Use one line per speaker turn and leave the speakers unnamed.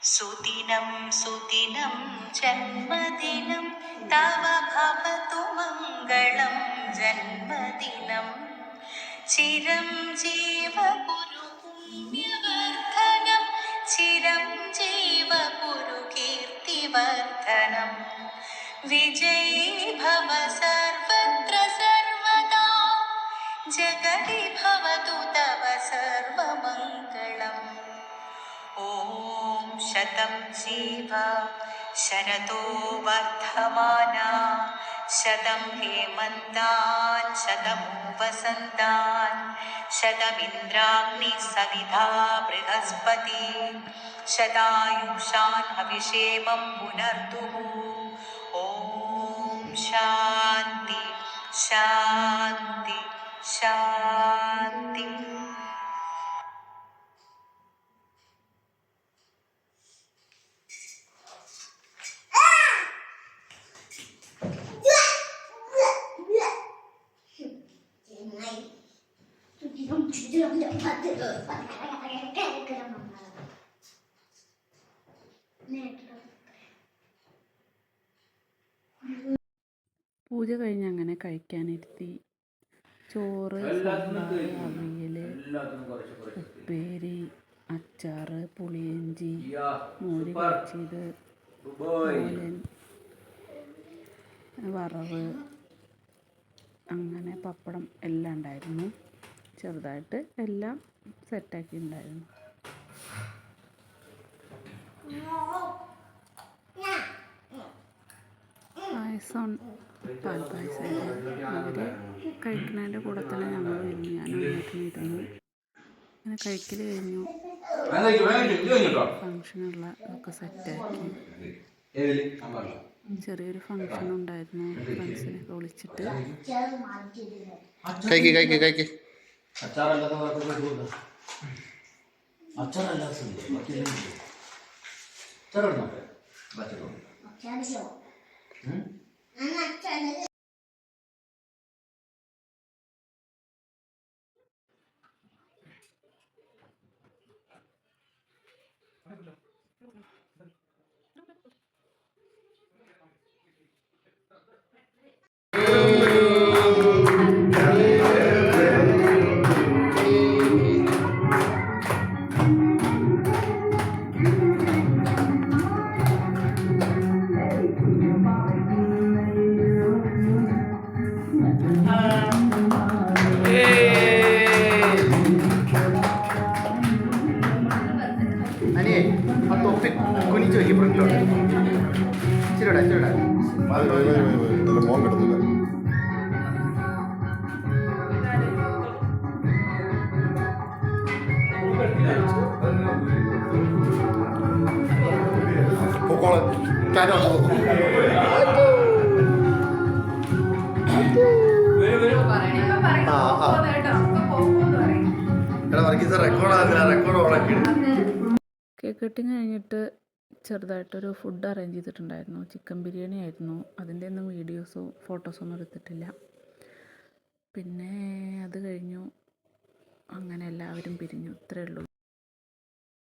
സുദിനം സുദിനം ജന്മദിനം തവ ഭവതു മംഗളം ജന്മദിനം ചിരം ജീവ കുരു പുണ്യവർദ്ധനം ചിരം ജീവ കുരു കീർത്തിവർദ്ധനം വിജയീ ഭവ സർവത്ര സർവദാ ജഗതി ഭവതു തവ സർവമംഗളം. ഓം ശതം ജീവ ശരദോ വർദ്ധമാന ശതം ഹേമന്താൻ ശതമോ വസന്താൻ ശതമിന്ദ്രാഗ്നി സവിധാ ബൃഹസ്പതി ശതായുഷാൻ ഹവിഷേമം പുനർദുഃ. ഓം ശാന്തി ശാന്തി ശാന്തി.
പൂജ കഴിഞ്ഞ് അങ്ങനെ കഴിക്കാനിരുത്തി. ചോറ്, സാമ്പാർ, അവിയൽ, ഉപ്പേരി, അച്ചാറ്, പുളിയിഞ്ചി, മോര് കാച്ചിയത്, ഓലൻ, വറവ്, അങ്ങനെ പപ്പടം എല്ലാം ഉണ്ടായിരുന്നു. ചെറുതായിട്ട് എല്ലാം സെറ്റാക്കിയിട്ടുണ്ടായിരുന്നു. പായസം പാൽപ്പായസമായിരുന്നു. അവർ കഴിക്കുന്നതിൻ്റെ കൂടെ തന്നെ ഞങ്ങൾ ഇരുന്നു. ഞാനും ഇരുന്നു. അങ്ങനെ കഴിക്കൽ കഴിഞ്ഞു. ഫങ്ഷനുള്ള ഒക്കെ സെറ്റാക്കി. ചെറിയൊരു ഫങ്ഷൻ ഉണ്ടായിരുന്നു. ഫ്രണ്ട്സിനൊക്കെ വിളിച്ചിട്ട്
മോൻ കിടന്നില്ല.
കേക്ക് കട്ടിങ് കഴിഞ്ഞിട്ട് ചെറുതായിട്ടൊരു ഫുഡ് അറേഞ്ച് ചെയ്തിട്ടുണ്ടായിരുന്നു. ചിക്കൻ ബിരിയാണി ആയിരുന്നു. അതിൻ്റെ ഒന്നും വീഡിയോസോ ഫോട്ടോസോ ഒന്നും എടുത്തിട്ടില്ല. പിന്നെ അത് കഴിഞ്ഞു. അങ്ങനെ എല്ലാവരും പിരിഞ്ഞു. ഇത്രയേ ഉള്ളൂ.